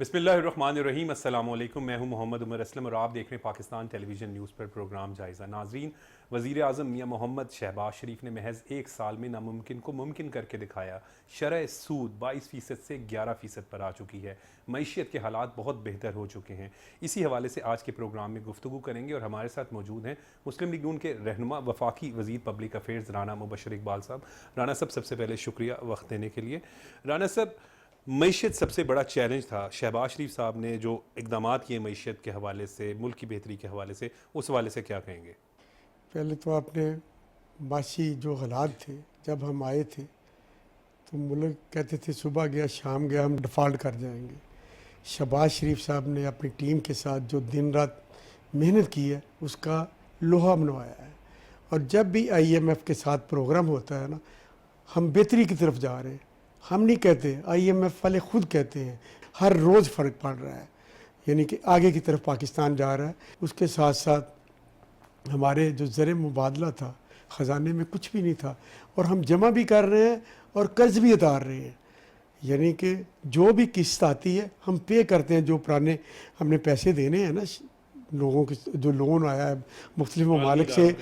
बिस्मिल्लाहिर्रहमानिर्रहीम। अस्सलामुअलैकुम। मैं हूं मोहम्मद उमर असलम और आप देख रहे हैं पाकिस्तान टेलीविज़न न्यूज़ पर प्रोग्राम जायज़ा। नाज़रीन, वज़ीर आज़म मियां मोहम्मद शहबाज शरीफ ने महज एक साल में नामुमकिन को मुमकिन करके दिखाया। शरह सूद 22% से 11% पर आ चुकी है। मईशत के हालात बहुत बेहतर हो चुके हैं। इसी हवाले से आज के प्रोग्राम में गुफ्तगू करेंगे और हमारे साथ मौजूद हैं मुस्लिम लीग नून के रहनुमा वफाकी वज़ीर पब्लिक अफेयर्स राना मुबशर इकबाल साहब। राना साहब, सबसे पहले शुक्रिया वक्त देने के लिए। राना साहब, मईशत सबसे बड़ा चैलेंज था। शहबाज शरीफ साहब ने जो इकदाम किए मईशत के हवाले से, मुल्क की बेहतरी के हवाले से, उस हवाले से क्या कहेंगे? पहले तो आपने माशी जो हालात थे जब हम आए थे तो मुल्क कहते थे सुबह गया शाम गया हम डिफ़ॉल्ट कर जाएंगे। शहबाज शरीफ साहब ने अपनी टीम के साथ जो दिन रात मेहनत की है उसका लोहा मनवाया है। और जब भी IMF के साथ प्रोग्राम होता है ना, हम बेहतरी की तरफ जा रहे हैं। हम नहीं कहते, IMF वाले ख़ुद कहते हैं हर रोज़ फ़र्क पड़ रहा है, यानी कि आगे की तरफ पाकिस्तान जा रहा है। उसके साथ साथ हमारे जो ज़र मुबादला था, ख़जाने में कुछ भी नहीं था और हम जमा भी कर रहे हैं और कर्ज़ भी उतार रहे हैं। यानी कि जो भी किस्त आती है हम पे करते हैं। जो पुराने हमने पैसे देने हैं ना लोगों के, जो लोन आया है मुख्तलिफ ममालिक से,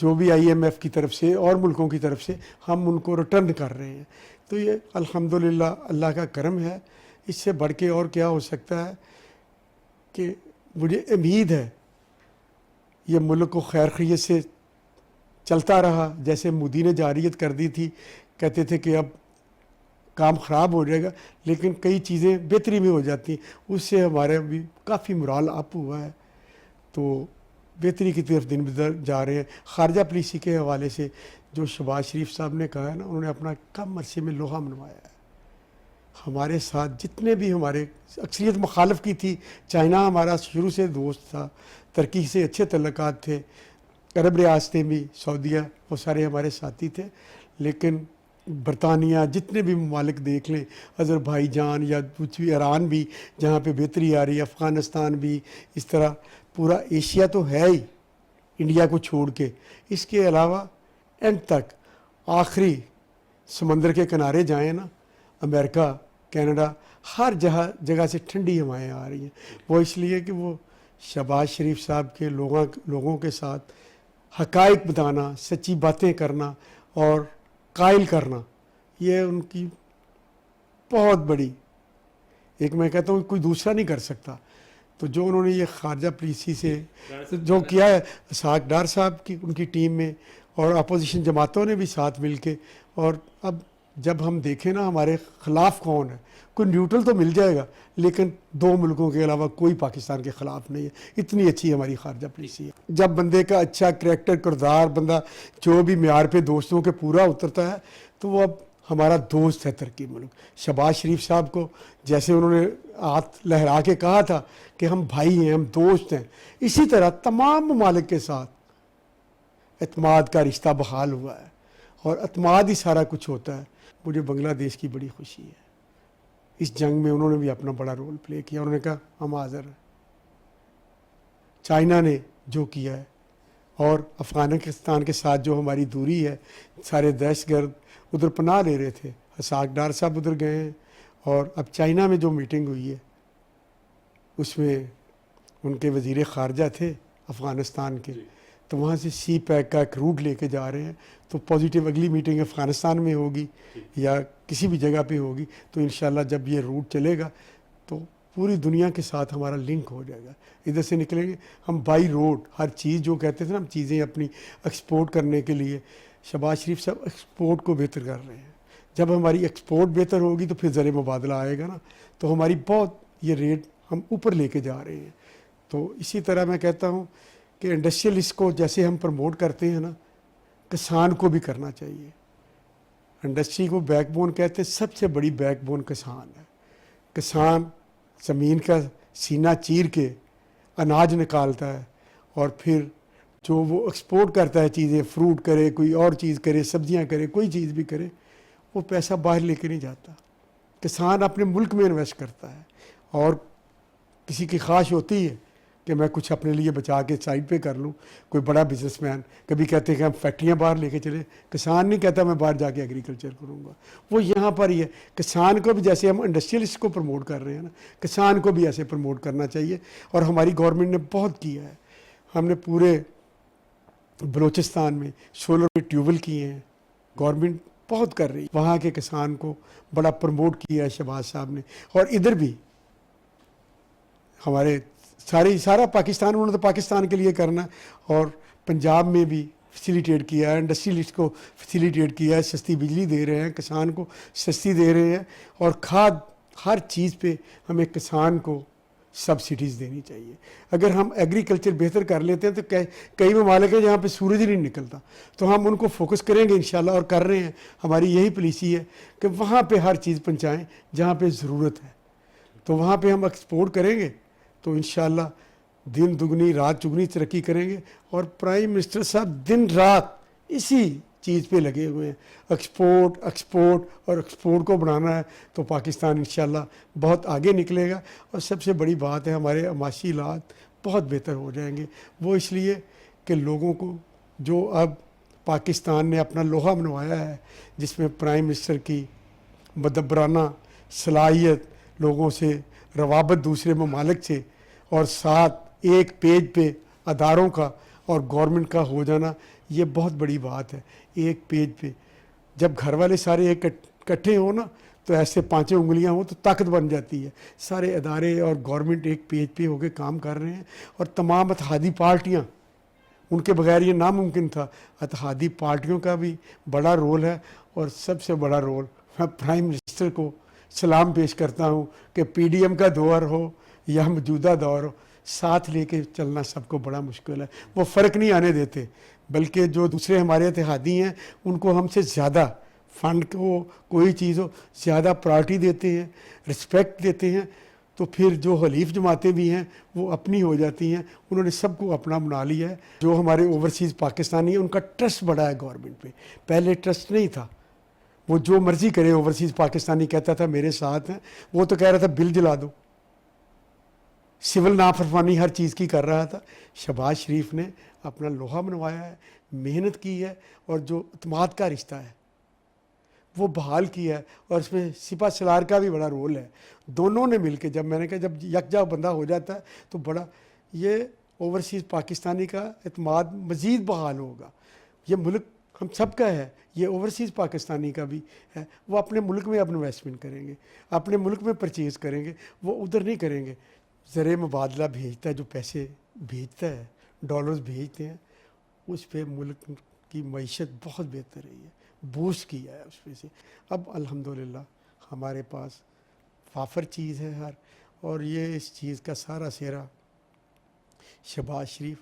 जो भी IMF की तरफ से और मुल्कों की तरफ से, हम उनको रिटर्न कर रहे हैं। तो ये अल्हम्दुलिल्लाह अल्लाह का करम है। इससे बढ़ के और क्या हो सकता है कि मुझे उम्मीद है ये मुल्क को खैर खैरियत से चलता रहा। जैसे मोदी ने जारियत कर दी थी, कहते थे कि अब काम ख़राब हो जाएगा, लेकिन कई चीज़ें बेहतरी में हो जाती, उससे हमारे भी काफ़ी मोराल अप हुआ है। तो बेहतरी की तरफ दिन बदर जा रहे हैं। ख़ारजा पॉलिसी के हवाले से जो शहबाज शरीफ साहब ने कहा है ना, उन्होंने अपना कम अरसे में लोहा मनवाया है। हमारे साथ जितने भी हमारे अक्सरियत मुखालफ की थी, चाइना हमारा शुरू से दोस्त था, तुर्की से अच्छे तल्लुकात थे, अरब रियासतें भी, सऊदीया, वो सारे हमारे साथी थे। लेकिन बरतानिया, जितने भी ममालिक देख लें, अज़रबैजान या कुछ भी, ईरान भी जहाँ पे बेहतरी आ रही है, अफ़गानिस्तान भी, इस तरह पूरा एशिया तो है ही इंडिया को छोड़ के। इसके अलावा एंड तक आखिरी समंदर के किनारे जाएं ना, अमेरिका, कनाडा, हर जगह से ठंडी हवाएं आ रही हैं। वो इसलिए कि वो शहबाज शरीफ साहब के लोगों के साथ हक़ाइक़ बताना, सच्ची बातें करना और कायल करना, ये उनकी बहुत बड़ी, एक मैं कहता हूँ कोई दूसरा नहीं कर सकता। तो जो उन्होंने ये ख़ारजा पॉलिसी से जो किया है, इसहाक डार साहब की उनकी टीम में और अपोजिशन जमातों ने भी साथ मिल के, और अब जब हम देखें ना हमारे ख़िलाफ़ कौन है, कोई न्यूट्रल तो मिल जाएगा, लेकिन दो मुल्कों के अलावा कोई पाकिस्तान के ख़िलाफ़ नहीं है। इतनी अच्छी हमारी ख़ारजा पॉलिसी है। जब बंदे का अच्छा करैक्टर, किरदार, बंदा जो भी म्यार पे दोस्तों के पूरा उतरता है, तो वो अब हमारा दोस्त है तुर्की मुल्क। शहबाज शरीफ साहब को जैसे उन्होंने हाथ लहरा के कहा था कि हम भाई हैं, हम दोस्त हैं, इसी तरह तमाम ममालिक के साथ एतमाद का रिश्ता बहाल हुआ है और एतमाद ही सारा कुछ होता है। मुझे बांग्लादेश की बड़ी खुशी है, इस जंग में उन्होंने भी अपना बड़ा रोल प्ले किया। उन्होंने कहा हम हाज़िर हैं। चाइना ने जो किया है और अफ़गानिस्तान के साथ जो हमारी दूरी है, सारे दहशतगर्द उधर पनाह ले रहे थे, इसहाक डार साहब उधर गए हैं। और अब चाइना में जो मीटिंग हुई है उसमें उनके वज़ीर ख़ारजा थे अफ़गानिस्तान के, तो वहाँ से CPEC का एक रूट लेके जा रहे हैं। तो पॉजिटिव अगली मीटिंग अफ़गानिस्तान में होगी या किसी भी जगह पे होगी, तो इंशाल्लाह जब ये रूट चलेगा तो पूरी दुनिया के साथ हमारा लिंक हो जाएगा। इधर से निकलेंगे हम बाई रोड, हर चीज़ जो कहते थे ना हम चीज़ें अपनी एक्सपोर्ट करने के लिए, शहबाज शरीफ साहब एक्सपोर्ट को बेहतर कर रहे हैं। जब हमारी एक्सपोर्ट बेहतर होगी तो फिर ज़र मुबादला आएगा ना, तो हमारी बहुत ये रेट हम ऊपर लेके जा रहे हैं। तो इसी तरह मैं कहता हूँ कि इंडस्ट्रियलिस्ट को जैसे हम प्रमोट करते हैं ना, किसान को भी करना चाहिए। इंडस्ट्री को बैकबोन कहते हैं, सबसे बड़ी बैकबोन किसान है। किसान ज़मीन का सीना चीर के अनाज निकालता है और फिर जो वो एक्सपोर्ट करता है चीज़ें, फ्रूट करे, कोई और चीज़ करे, सब्जियां करे, कोई चीज़ भी करे, वो पैसा बाहर लेके नहीं जाता। किसान अपने मुल्क में इन्वेस्ट करता है। और किसी की ख्वाहिश होती है कि मैं कुछ अपने लिए बचा के साइड पे कर लूँ, कोई बड़ा बिजनेसमैन कभी कहते हैं कि हम फैक्ट्रियाँ बाहर लेके चले, किसान नहीं कहता मैं बाहर जाके एग्रीकल्चर करूँगा। वो यहाँ पर ही है, किसान को भी जैसे हम इंडस्ट्रियलिस्ट को प्रमोट कर रहे हैं ना, किसान को भी ऐसे प्रमोट करना चाहिए। और हमारी गवर्नमेंट ने बहुत किया है, हमने पूरे बलूचिस्तान में सोलर के ट्यूबवेल किए हैं, गवर्नमेंट बहुत कर रही है, वहाँ के किसान को बड़ा प्रमोट किया है शहबाज साहब ने। और इधर भी हमारे सारा पाकिस्तान, उन्होंने तो पाकिस्तान के लिए करना, और पंजाब में भी फैसिलिटेट किया है, इंडस्ट्रियलिस्ट को फैसिलिटेट किया है, सस्ती बिजली दे रहे हैं, किसान को सस्ती दे रहे हैं। और खाद हर चीज़ पे हमें किसान को सब्सिडीज़ देनी चाहिए। अगर हम एग्रीकल्चर बेहतर कर लेते हैं तो कई ममालिक है जहाँ पे सूरज ही नहीं निकलता, तो हम उनको फोकस करेंगे इंशाल्लाह, और कर रहे हैं। हमारी यही पॉलिसी है कि वहाँ पे हर चीज़ पहुँचाएँ जहाँ पे ज़रूरत है, तो वहाँ पे हम एक्सपोर्ट करेंगे तो इंशाल्लाह दिन दुगनी रात चुगनी तरक्की करेंगे। और प्राइम मिनिस्टर साहब दिन रात इसी चीज़ पे लगे हुए हैं, एक्सपोर्ट और एक्सपोर्ट को बढ़ाना है, तो पाकिस्तान इंशाल्लाह बहुत आगे निकलेगा। और सबसे बड़ी बात है, हमारे माशी हालात बहुत बेहतर हो जाएंगे। वो इसलिए कि लोगों को जो अब पाकिस्तान ने अपना लोहा मनवाया है, जिसमें प्राइम मिनिस्टर की मदबराना सलाहियत, लोगों से रवाबत दूसरे ममालिक से, और साथ एक पेज पे अदारों का और गवर्नमेंट का हो जाना, ये बहुत बड़ी बात है। एक पेज पे जब घर वाले सारे एक इकट्ठे हो ना, तो ऐसे पांचों उंगलियां हो तो ताकत बन जाती है। सारे अदारे और गवर्नमेंट एक पेज पे होकर काम कर रहे हैं, और तमाम इत्तेहादी पार्टियां, उनके बगैर ये नामुमकिन था। इत्तेहादी पार्टियों का भी बड़ा रोल है, और सबसे बड़ा रोल मैं प्राइम मिनिस्टर को सलाम पेश करता हूँ कि पीडीएम का दौर हो या मौजूदा दौर हो, साथ लेके चलना सबको बड़ा मुश्किल है। वो फ़र्क नहीं आने देते, बल्कि जो दूसरे हमारे इत्तेहादी हैं उनको हमसे ज़्यादा फंड को कोई चीज़ हो ज़्यादा प्रायोरिटी देते हैं, रिस्पेक्ट देते हैं। तो फिर जो हलीफ जमातें भी हैं वो अपनी हो जाती हैं, उन्होंने सबको अपना बना लिया है। जो हमारे ओवरसीज़ पाकिस्तानी हैं उनका ट्रस्ट बढ़ा है गवर्नमेंट पे, पहले ट्रस्ट नहीं था। वो जो मर्ज़ी करे, ओवरसीज़ पाकिस्तानी कहता था मेरे साथ हैं, वो तो कह रहा था बिल जला दो, सिविल नाफरमानी हर चीज़ की कर रहा था। शहबाज शरीफ ने अपना लोहा मनवाया है, मेहनत की है, और जो इत्मीनान का रिश्ता है वो बहाल किया है। और इसमें सिपा सलार का भी बड़ा रोल है। दोनों ने मिलकर, जब मैंने कहा जब यकजा बंदा हो जाता है तो बड़ा ये ओवरसीज़ पाकिस्तानी का इत्मीनान मज़ीद बहाल होगा। ये मुल्क हम सब का है, ये ओवरसीज़ पाकिस्तानी का भी है। वो अपने मुल्क में अपना इन्वेस्टमेंट करेंगे, अपने मुल्क में परचेज़ करेंगे, वो उधर नहीं करेंगे। ज़र मुबादला भेजता है, जो पैसे भेजता है, डॉलर्स भेजते हैं, उस पर मुल्क की मईशत बहुत बेहतर रही है, बूस्ट किया है उस पर से। अब अल्हम्दुलिल्लाह हमारे पास वाफर चीज़ है हर, और ये इस चीज़ का सारा सेहरा शहबाज शरीफ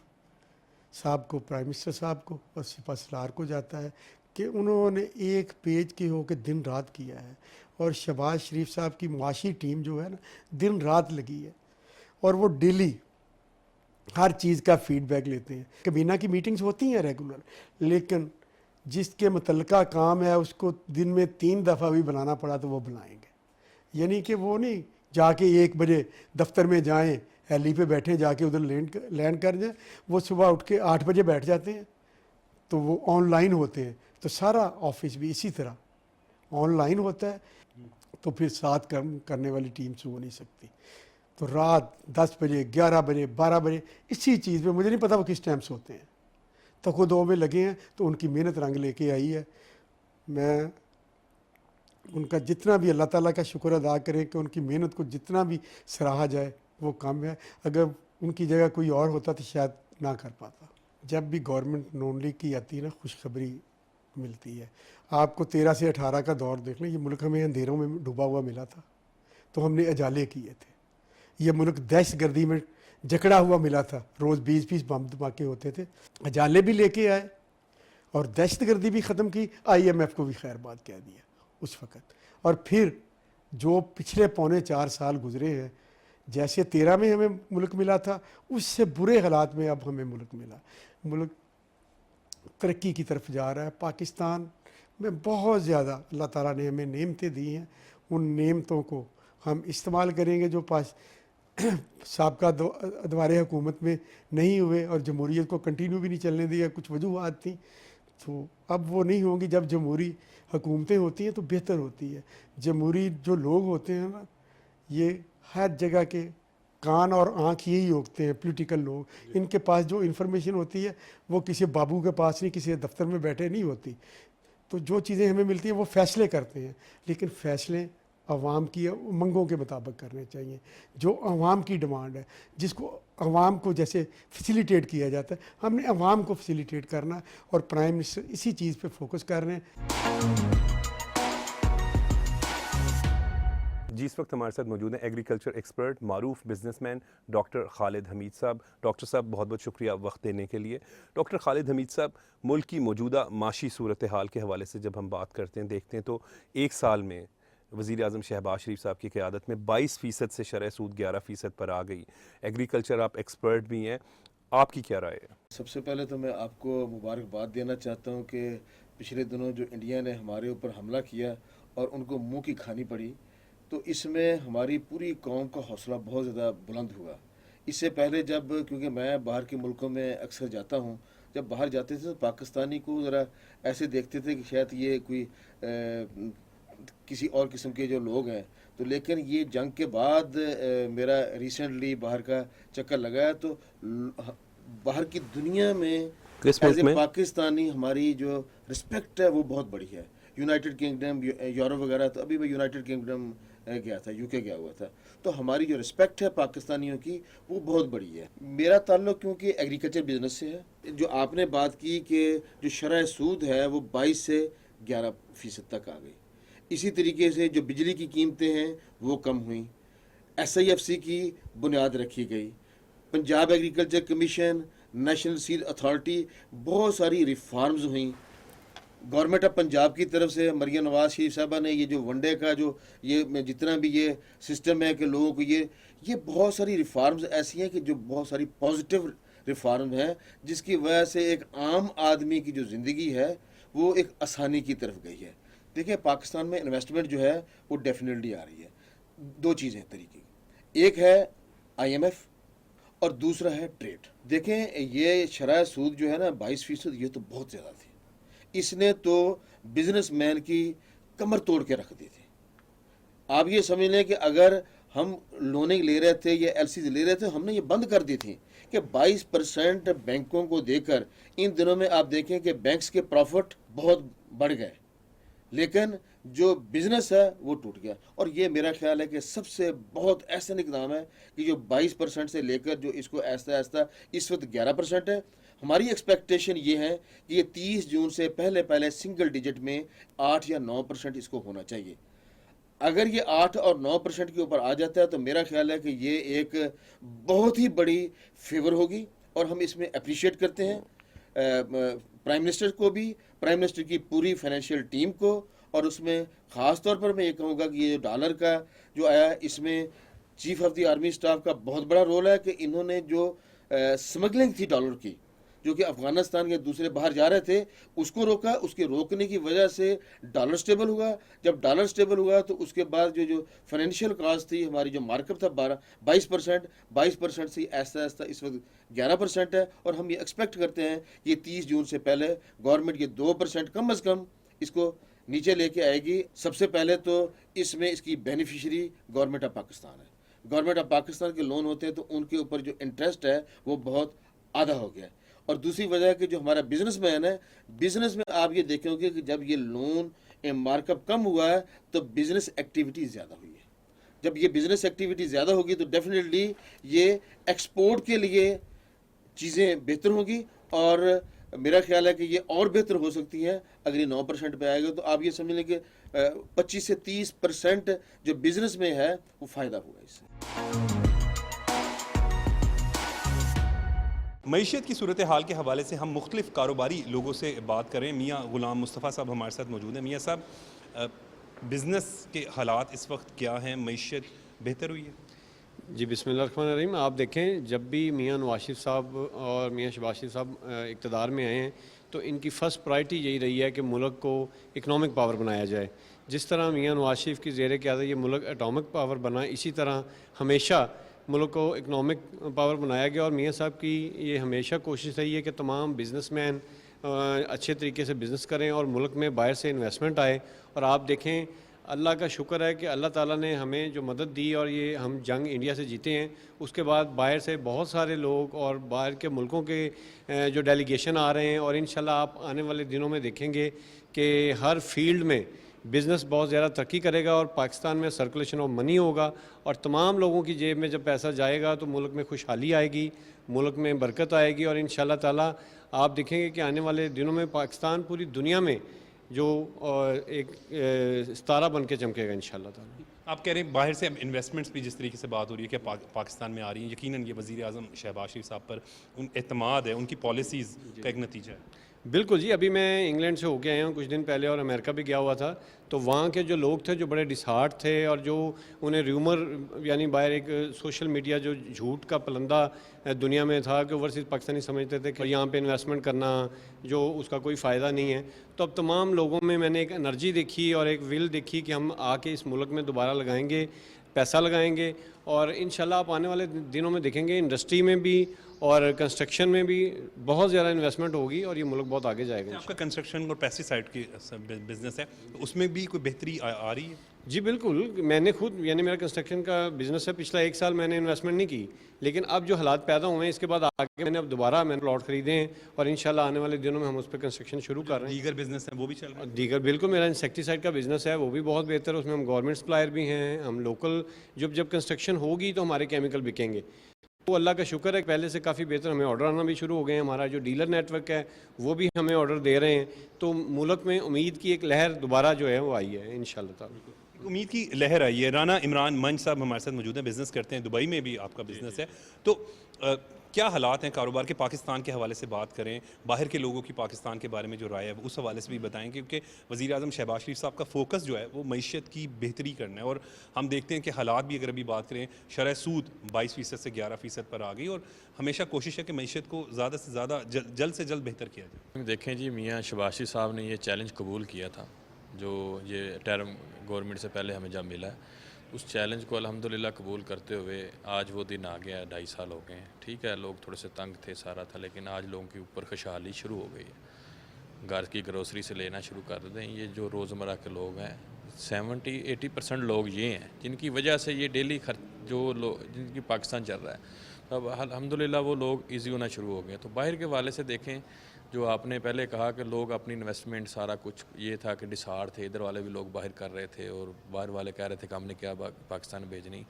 साहब को, प्राइम मिनिस्टर साहब को और सिपा सलार को जाता है कि उन्होंने एक पेज के होकर दिन रात किया है। और शहबाज शरीफ साहब की माशी टीम जो है ना, दिन रात लगी है, और वो डेली हर चीज़ का फीडबैक लेते हैं। कबीना की मीटिंग्स होती हैं रेगुलर, लेकिन जिसके मुतल्लिका काम है उसको दिन में 3 दफ़ा भी बनाना पड़ा तो वो बनाएंगे। यानी कि वो नहीं जाके 1 बजे दफ्तर में जाएं, हेली पे बैठे जाके उधर लैंड कर जाए, वो सुबह उठ के 8 बजे बैठ जाते हैं, तो वो ऑनलाइन होते हैं। तो सारा ऑफिस भी इसी तरह ऑनलाइन होता है, तो फिर साथ करने वाली टीम से हो नहीं सकती। तो रात 10 बजे 11 बजे 12 बजे इसी चीज़ पे, मुझे नहीं पता वो किस टाइम से होते हैं, तो खुद दो में लगे हैं। तो उनकी मेहनत रंग लेके आई है। मैं उनका जितना भी अल्लाह ताला का शुक्र अदा करें कि उनकी मेहनत को जितना भी सराहा जाए वो कम है। अगर उनकी जगह कोई और होता तो शायद ना कर पाता। जब भी गवर्नमेंट नॉन लीग की आती है ना, खुशखबरी मिलती है। आपको 13 से 18 का दौर देख लें, ये मुल्क हमें अंधेरों में डूबा हुआ मिला था, तो हमने अजाले किए थे। ये मुल्क दहशतगर्दी में जकड़ा हुआ मिला था, रोज़ 20-20 बम धमाके होते थे। अजाले भी लेके आए और दहशतगर्दी भी ख़त्म की, IMF को भी खैरबाद कह दिया उस वक़्त। और फिर जो पिछले पौने 4 साल गुजरे हैं, जैसे 13 में हमें मुल्क मिला था, उससे बुरे हालात में अब हमें मुल्क मिला। मुल्क तरक्की की तरफ जा रहा है। पाकिस्तान में बहुत ज़्यादा अल्लाह ताला ने हमें नेमतें दी हैं, उन नेमतों को हम इस्तेमाल करेंगे। जो पास साबका अदवारे हुकूमत में नहीं हुए और जमहूरियत को कंटिन्यू भी नहीं चलने दिया, कुछ वजूहत थी। तो अब वो नहीं होंगी। जब जमहूरी हुकूमतें होती हैं तो बेहतर होती है। जमहूरी जो लोग होते हैं ना, ये हर जगह के कान और आँख यही होते हैं, पॉलिटिकल लोग। इनके पास जो इन्फॉर्मेशन होती है वो किसी बाबू के पास नहीं, किसी दफ्तर में बैठे नहीं होती। तो जो चीज़ें हमें मिलती हैं वो फैसले करते हैं, लेकिन फैसले अवाम की उमंगों के मुताबिक करने चाहिए। जो अवाम की डिमांड है, जिसको अवाम को जैसे फैसिलिटेट किया जाता है, हमने अवाम को फैसिलिटेट करना है और प्राइम मिनिस्टर इसी चीज़ पे फोकस कर रहे हैं। जी, इस वक्त हमारे साथ मौजूद हैं एग्रीकल्चर एक्सपर्ट, मारूफ बिजनेसमैन डॉक्टर खालिद हमीद साहब। डॉक्टर साहब, बहुत बहुत शुक्रिया वक्त देने के लिए। डॉक्टर खालिद हमीद साहब, मुल्क की मौजूदा माशी सूरत हाल के हवाले से जब हम बात करते हैं, देखते हैं तो एक साल में वज़ीर आज़म शहबाज शरीफ साहब की क़यादत में 22% से शरह सूद 11% पर आ गई। एग्रीकल्चर आप एक्सपर्ट भी हैं, आपकी क्या राय है? सबसे पहले तो मैं आपको मुबारकबाद देना चाहता हूँ कि पिछले दिनों जो इंडिया ने हमारे ऊपर हमला किया और उनको मुंह की खानी पड़ी, तो इसमें हमारी पूरी कौम का हौसला बहुत ज़्यादा बुलंद हुआ। इससे पहले जब, क्योंकि मैं बाहर के मुल्कों में अक्सर जाता हूँ, जब बाहर जाते थे तो पाकिस्तानी को ज़रा ऐसे देखते थे कि शायद ये कोई किसी और किस्म के जो लोग हैं। तो लेकिन ये जंग के बाद मेरा रिसेंटली बाहर का चक्कर लगाया तो बाहर की दुनिया में एज ए पाकिस्तानी हमारी जो रिस्पेक्ट है वो बहुत बड़ी है। यूनाइटेड किंगडम, यूरोप वगैरह, तो अभी मैं यूनाइटेड किंगडम गया था, यूके गया हुआ था, तो हमारी जो रिस्पेक्ट है पाकिस्तानियों की वो बहुत बड़ी है। मेरा ताल्लुक क्योंकि एग्रीकल्चर बिजनेस से है। जो आपने बात की कि जो शरह सूद है वो 22 से 11% तक आ गई। इसी तरीके से जो बिजली की कीमतें हैं वो कम हुई। SIFC की बुनियाद रखी गई। Punjab agriculture commission, national seed authority, बहुत सारी रिफॉर्म्स हुई। गवर्नमेंट ऑफ पंजाब की तरफ से मरियम नवाज शरीफ साहबा ने ये जो वनडे का जो ये जितना भी ये सिस्टम है कि लोगों को ये बहुत सारी रिफॉर्म्स ऐसी हैं कि जो बहुत सारी पॉजिटिव रिफॉर्म हैं, जिसकी वजह से एक आम आदमी की जो ज़िंदगी है वो एक आसानी की तरफ गई है। देखिए, पाकिस्तान में इन्वेस्टमेंट जो है वो डेफिनेटली आ रही है। दो चीज़ें तरीके की, एक है IMF और दूसरा है ट्रेड। देखें, ये शरह सूद जो है ना 22%, ये तो बहुत ज़्यादा थी। इसने तो बिजनेसमैन की कमर तोड़ के रख दी थी। आप ये समझ लें कि अगर हम लोनिंग ले रहे थे या LCs ले रहे थे, हमने ये बंद कर दी थी कि 22% बैंकों को देकर इन दिनों में आप देखें कि बैंक्स के प्रॉफिट बहुत बढ़ गए, लेकिन जो बिज़नेस है वो टूट गया। और ये मेरा ख्याल है कि सबसे बहुत ऐसा इक़दाम है कि जो 22% से लेकर जो इसको ऐसा ऐसा इस वक्त 11% है। हमारी एक्सपेक्टेशन ये है कि ये 30 जून से पहले सिंगल डिजिट में 8 या 9% इसको होना चाहिए। अगर ये 8 और 9% के ऊपर आ जाता है तो मेरा ख्याल है कि ये एक बहुत ही बड़ी फेवर होगी और हम इसमें अप्रिशिएट करते हैं प्राइम मिनिस्टर को भी, प्राइम मिनिस्टर की पूरी फाइनेंशियल टीम को, और उसमें ख़ास तौर पर मैं ये कहूँगा कि ये डॉलर का जो आया, इसमें chief of the army staff का बहुत बड़ा रोल है कि इन्होंने जो स्मगलिंग थी डॉलर की, जो कि अफ़गानिस्तान के दूसरे बाहर जा रहे थे, उसको रोका। उसके रोकने की वजह से डॉलर स्टेबल हुआ। जब डॉलर स्टेबल हुआ तो उसके बाद जो फाइनेंशियल कॉस्ट थी, हमारी जो मार्कअप था 22% से ऐसा ऐसा इस वक्त 11% है। और हम ये एक्सपेक्ट करते हैं ये 30 जून से पहले गवर्नमेंट ये 2% कम अज़ कम इसको नीचे लेके आएगी। सबसे पहले तो इसमें इसकी बेनिफिशरी गवर्नमेंट ऑफ पाकिस्तान है। गवर्नमेंट ऑफ पाकिस्तान के लोन होते हैं तो उनके ऊपर जो इंटरेस्ट है वो बहुत आधा हो गया। और दूसरी वजह है कि जो हमारा बिजनेसमैन है, बिजनेस में आप ये देखेंगे कि जब ये लोन मार्कअप कम हुआ है तो बिजनेस एक्टिविटी ज़्यादा हुई है। जब ये बिजनेस एक्टिविटी ज़्यादा होगी तो डेफिनेटली ये एक्सपोर्ट के लिए चीज़ें बेहतर होंगी। और मेरा ख्याल है कि ये और बेहतर हो सकती है अगर ये 9% पे आएगा। तो आप ये समझ लें कि 25 से 30% जो बिजनेस में है वो फ़ायदा होगा इससे। मईशत की सूरत हाल के हवाले से हम मुख्तलिफ कारोबारी लोगों से बात करें। मियाँ गुलाम मुस्तफ़ा साहब हमारे साथ मौजूद हैं। मियाँ साहब, बिज़नेस के हालात इस वक्त क्या हैं? मईशत बेहतर हुई है? जी, बिस्मिल्लाहिर्रहमानिर्रहीम। आप देखें, जब भी मियाँ नवाज शरीफ साहब और मियाँ शहबाज शरीफ साहब इक़्तिदार में आए हैं तो इनकी फ़र्स्ट प्रायोरिटी यही रही है कि मुल्क को इकनॉमिक पावर बनाया जाए। जिस तरह मियाँ नवाज शरीफ की ज़ेर क़यादत ये मुल्क एटॉमिक पावर बना, इसी तरह हमेशा मुल्क को इकनॉमिक पावर बनाया गया। और मियाँ साहब की ये हमेशा कोशिश रही है कि तमाम बिजनेसमैन अच्छे तरीके से बिज़नेस करें और मुल्क में बाहर से इन्वेस्टमेंट आए। और आप देखें, अल्लाह का शुक्र है कि अल्लाह ताला ने हमें जो मदद दी और ये हम जंग इंडिया से जीते हैं, उसके बाद बाहर से बहुत सारे लोग और बाहर के मुल्कों के जो डेलीगेशन आ रहे हैं। और इंशाल्लाह आप आने वाले दिनों में देखेंगे कि हर फील्ड में बिज़नेस बहुत ज़्यादा तरक्की करेगा और पाकिस्तान में सर्कुलेशन ऑफ मनी होगा और तमाम लोगों की जेब में जब पैसा जाएगा तो मुल्क में खुशहाली आएगी, मुल्क में बरकत आएगी। और इंशाल्लाह ताला आप देखेंगे कि आने वाले दिनों में पाकिस्तान पूरी दुनिया में जो एक सितारा बन के चमकेगा इंशाल्लाह ताला। आप कह रहे हैं बाहर से अब इन्वेस्टमेंट्स भी जिस तरीके से बात हो रही है कि पाकिस्तान में आ रही हैं, यकीनन ये वज़ीर आज़म शहबाज शरीफ साहब पर उन एतमाद है, उनकी पॉलिसीज़ का एक नतीजा है। बिल्कुल जी, अभी मैं इंग्लैंड से होके आया हूँ कुछ दिन पहले और अमेरिका भी गया हुआ था। तो वहाँ के जो लोग थे जो बड़े डिसहार्ट थे और जो उन्हें र्यूमर यानी बाहर एक सोशल मीडिया जो झूठ का पलंदा दुनिया में था कि ओवरसीज़ पाकिस्तानी समझते थे कि यहाँ पे इन्वेस्टमेंट करना जो उसका कोई फ़ायदा नहीं है। तो अब तमाम लोगों में मैंने एक एनर्जी देखी और एक विल देखी कि हम आके इस मुल्क में दोबारा लगाएंगे, पैसा लगाएंगे। और इंशाल्लाह आप आने वाले दिनों में देखेंगे इंडस्ट्री में भी और कंस्ट्रक्शन में भी बहुत ज़्यादा इन्वेस्टमेंट होगी और ये मुल्क बहुत आगे जाएगा। आपका कंस्ट्रक्शन और पेस्टिसाइड की बिजनेस है, तो उसमें भी कोई बेहतरी आ रही है? जी बिल्कुल, मैंने खुद यानी मेरा कंस्ट्रक्शन का बिज़नेस है, पिछला 1 साल मैंने इन्वेस्टमेंट नहीं की, लेकिन अब जो हालात पैदा हुए हैं इसके बाद आगे मैंने अब दोबारा मैंने प्लॉट खरीदे हैं और इंशाल्लाह आने वाले दिनों में हम उस पर कंस्ट्रक्शन शुरू कर रहे हैं। दीगर बिजनेस है वो भी चल रहा है? दीगर बिल्कुल, मेरा इंसेक्टिसाइड का बिज़नेस है वो भी बहुत बेहतर है, उसमें हम गवर्नमेंट सप्लायर भी हैं, हम लोकल जब कंस्ट्रक्शन होगी तो हमारे केमिकल बिकेंगे। तो अल्लाह का शुक्र है पहले से काफ़ी बेहतर हमें ऑर्डर आना भी शुरू हो गए हैं। हमारा जो डीलर नेटवर्क है वो भी हमें ऑर्डर दे रहे हैं। तो मुल्क में उम्मीद की एक लहर दोबारा जो है वो आई है इंशाल्लाह ताला। उम्मीद की लहर आई है। राना इमरान मंच साहब हमारे साथ मौजूद हैं, बिज़नेस करते हैं, दुबई में भी आपका बिज़नेस है। तो क्या हालात हैं कारोबार के? पाकिस्तान के हवाले से बात करें, बाहर के लोगों की पाकिस्तान के बारे में जो राय है उस हवाले से भी बताएं, क्योंकि वज़ीर आज़म शहबाज शरीफ साहब का फोकस जो है वो मईशत की बेहतरी करना है। और हम देखते हैं कि हालात भी अगर अभी बात करें, शरह सूद 22% से 11% पर आ गई और हमेशा कोशिश है कि मईशत को ज़्यादा से ज़्यादा जल्द से जल्द बेहतर किया जाए। देखें जी, मियाँ शहबाज शरीफ साहब ने ये चैलेंज कबूल किया था जो ये टर्म गवर्नमेंट से पहले हमें जब मिला है, उस चैलेंज को अल्हम्दुलिल्लाह कबूल करते हुए आज वो दिन आ गया है। 2.5 साल हो गए हैं। ठीक है, लोग थोड़े से तंग थे, सारा था, लेकिन आज लोगों के ऊपर खुशहाली शुरू हो गई है। घर की ग्रोसरी से लेना शुरू कर दें। ये जो रोज़मर्रा के लोग हैं 70-80% लोग ये हैं जिनकी वजह से ये डेली खर्च जो लोग जिनकी पाकिस्तान चल रहा है, अब अल्हम्दुलिल्लाह वो लोग ईजी होना शुरू हो गए। तो बाहर के वाले से देखें, जो आपने पहले कहा कि लोग अपनी इन्वेस्टमेंट सारा कुछ ये था कि डिसार थे, इधर वाले भी लोग बाहर कर रहे थे और बाहर वाले कह रहे थे कि हमने क्या पाकिस्तान भेजनी।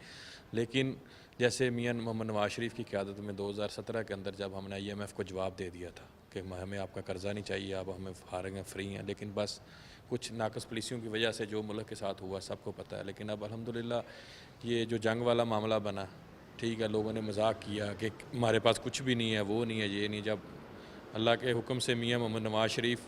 लेकिन जैसे मियां मोहम्मद नवाज शरीफ की क़यादत में 2017 के अंदर जब हमने IMF को जवाब दे दिया था कि हमें आपका कर्जा नहीं चाहिए, अब हमें फारग फ्री हैं, लेकिन बस कुछ नाकस पॉलिसियों की वजह से जो मुल्क के साथ हुआ सबको पता है। लेकिन अब अल्हम्दुलिल्लाह ये जो जंग वाला मामला बना, ठीक है, लोगों ने मजाक किया कि हमारे पास कुछ भी नहीं है, वो नहीं है, ये नहीं। जब अल्लाह के हुक्म से मियां मोहम्मद नवाज शरीफ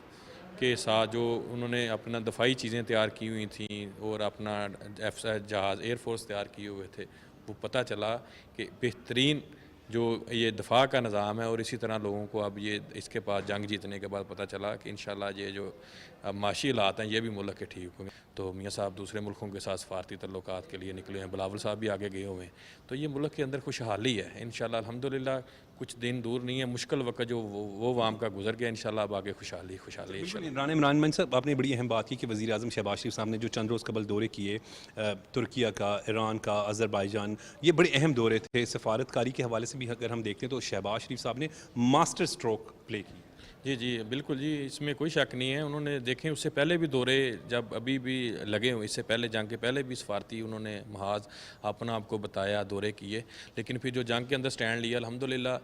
के साथ जो उन्होंने अपना दफाई चीज़ें तैयार की हुई थी और अपना जहाज़ एयरफोर्स तैयार किए हुए थे, वो पता चला कि बेहतरीन जो ये दफा का निज़ाम है और इसी तरह लोगों को अब ये इसके पास जंग जीतने के बाद पता चला कि इंशाल्लाह ये जो अब माशी हालात हैं ये भी मुल्क के ठीक होंगे। तो मियाँ साहब दूसरे मुल्कों के साथ सफारती तल्लुकात के लिए निकले हैं, बिलावल साहब भी आगे गए हुए हैं। तो ये मुल्क के अंदर खुशहाली है इंशाल्लाह। अल्हम्दुलिल्लाह कुछ दिन दूर नहीं है, मुश्किल वक्त जो वो वाम का गुजर गया, इंशाल्लाह अब आगे खुशहाली इंशाल्लाह। राना इमरान मंच साहब, आपने बड़ी अहम बात की कि वज़ीर आज़म शहबाज शरीफ साहब ने जो चंद रोज़ कबल दौरे किए, तुर्किया का, ईरान का, अज़रबैजान, ये बड़े अहम दौरे थे। सफारतकारी के हवाले से भी अगर हम देखते हैं तो शहबाज शरीफ साहब ने मास्टर स्ट्रोक प्ले की। जी जी बिल्कुल जी, इसमें कोई शक नहीं है। उन्होंने देखें उससे पहले भी दौरे जब अभी भी लगे हुए, इससे पहले जंग के पहले भी सफारती उन्होंने महाज अपना आपको बताया, दौरे किए, लेकिन फिर जो जंग के अंदर स्टैंड लिया अल्हम्दुलिल्लाह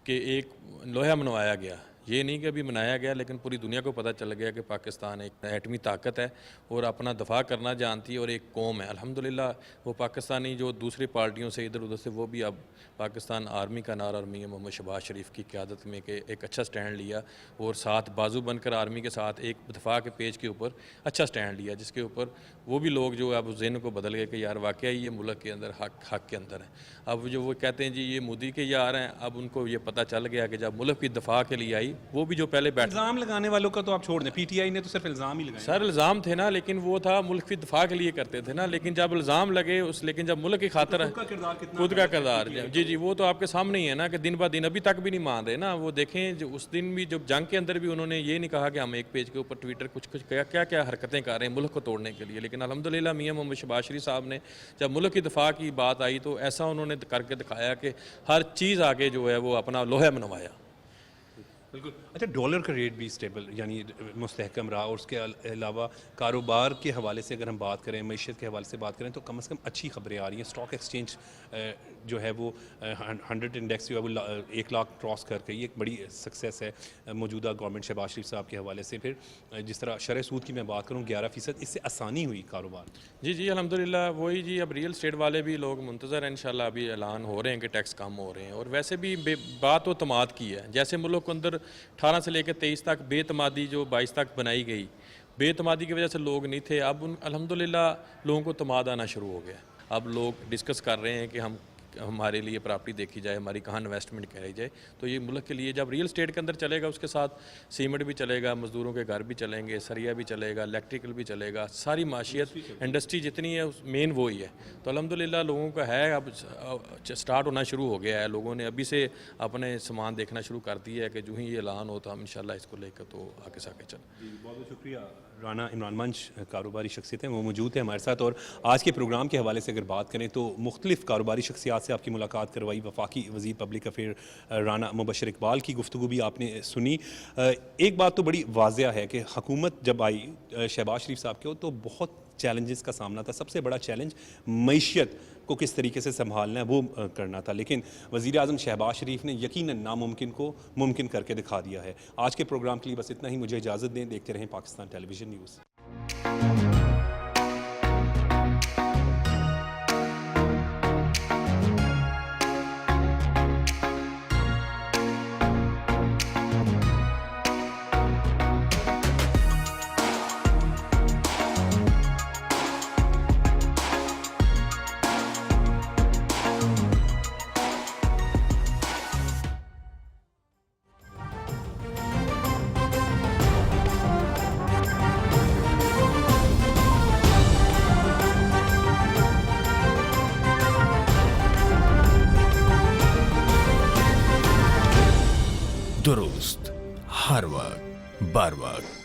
कि एक लोहा मनवाया गया। ये नहीं कि अभी मनाया गया, लेकिन पूरी दुनिया को पता चल गया कि पाकिस्तान एक एटमी ताकत है और अपना दफा करना जानती है और एक कौम है। अल्हम्दुलिल्लाह वो पाकिस्तानी जो दूसरी पार्टियों से इधर उधर से वो भी अब पाकिस्तान आर्मी का नारा और मियां मोहम्मद शहबाज शरीफ की क़यादत में कि एक अच्छा स्टैंड लिया और साथ बाजू बनकर आर्मी के साथ एक दफा के पेज के ऊपर अच्छा स्टैंड लिया, जिसके ऊपर वो भी लोग जो अब ज़हन को बदल गए कि यार वाकई ये मुल्क के अंदर हक के अंदर है। अब जो वो कहते हैं जी ये मोदी के यार हैं, अब उनको ये पता चल गया कि जब मुल्क की दफा के लिए आई जी, वो भी जो पहले बैठ इल्ज़ाम लगाने वालों का तो आप छोड़ दें, पीटीआई ने तो सिर्फ इल्ज़ाम ही लगाए। सर इल्ज़ाम थे ना, लेकिन वो था मुल्क की दफा के लिए करते थे ना, लेकिन जब इल्ज़ाम लगे लेकिन जब मुल्क की खातर खुद का किरदार कितना खुद का किरदार जी जी, वो तो आपके सामने ही है ना कि दिन ब दिन अभी तक भी नहीं मान रहे ना। वो देखें जो उस दिन भी जब जंग के अंदर भी उन्होंने ये नहीं कहा कि हम एक पेज के ऊपर ट्विटर कुछ कुछ क्या क्या हरकतें कर रहे हैं मुल्क को तोड़ने के लिए, लेकिन अल्हम्दुलिल्लाह मियां मोहम्मद शहबाज शरीफ साहब ने जब मुल्क की दफा की बात आई तो ऐसा उन्होंने करके दिखाया कि हर चीज़ आगे जो है वो अपना लोहा मनवाया। बिल्कुल। अच्छा, डॉलर का रेट भी स्टेबल यानी मुस्तहकम रहा, और उसके अलावा कारोबार के हवाले से अगर हम बात करें, मईशत के हवाले से बात करें, तो कम से कम अच्छी खबरें आ रही हैं। स्टॉक एक्सचेंज जो है वो 100 इंडेक्स जो है वो 1 लाख क्रॉस कर गई, एक बड़ी सक्सेस है मौजूदा गवर्नमेंट शहबाज शरीफ साहब के हवाले से। फिर जिस तरह शरह सूद की मैं बात करूँ 11%, इससे आसानी हुई कारोबार। जी जी अल्हम्दुलिल्लाह, वही जी, अब रियल स्टेट वाले भी लोग मुंतज़र हैं, इंशाल्लाह अभी ऐलान हो रहे हैं कि टैक्स कम हो रहे हैं। और वैसे भी बात तो तमाद की है, जैसे मुल्क के अंदर 18 से लेकर 23 तक बेतमादी जो 22 तक बनाई गई, बेतमादी की वजह से लोग नहीं थे, अब अल्हम्दुलिल्लाह लोगों को तमाद आना शुरू हो गया। अब लोग डिस्कस कर रहे हैं कि हमारे लिए प्रॉपर्टी देखी जाए, हमारी कहाँ इन्वेस्टमेंट कराई जाए। तो ये मुल्क के लिए जब रियल स्टेट के अंदर चलेगा, उसके साथ सीमेंट भी चलेगा, मज़दूरों के घर भी चलेंगे, सरिया भी चलेगा, इलेक्ट्रिकल भी चलेगा, सारी माशियत इंडस्ट्री जितनी है मेन वो ही है। तो अल्हम्दुलिल्लाह लोगों का है, अब स्टार्ट होना शुरू हो गया है। लोगों ने अभी से अपने सामान देखना शुरू कर दिया है कि जो ही ये ऐलान हो तो हम इंशाल्लाह इसको लेकर तो आगे से आगे चलें। बहुत बहुत शुक्रिया। राना इमरान मंच कारोबारी शख्सियत हैं, वो मौजूद है हमारे साथ। और आज के प्रोग्राम के हवाले से अगर बात करें तो मुख्तलिफ कारोबारी शख्सियात से आपकी मुलाकात करवाई। वफाकी वज़ीर पब्लिक अफेयर राना मुबशर इकबाल की गुफ्तगू भी आपने सुनी। एक बात तो बड़ी वाज़िया है कि हुकूमत जब आई शहबाज शरीफ साहब के, तो बहुत चैलेंजेस का सामना था। सबसे बड़ा चैलेंज मईशत को किस तरीके से संभालना है वो करना था, लेकिन वज़ीर आज़म शहबाज शरीफ ने यकीनन नामुमकिन को मुमकिन करके दिखा दिया है। आज के प्रोग्राम के लिए बस इतना ही, मुझे इजाज़त दें। देखते रहें पाकिस्तान टेलीविज़न न्यूज़। दुरुस्त हर वक्त बर वक्त।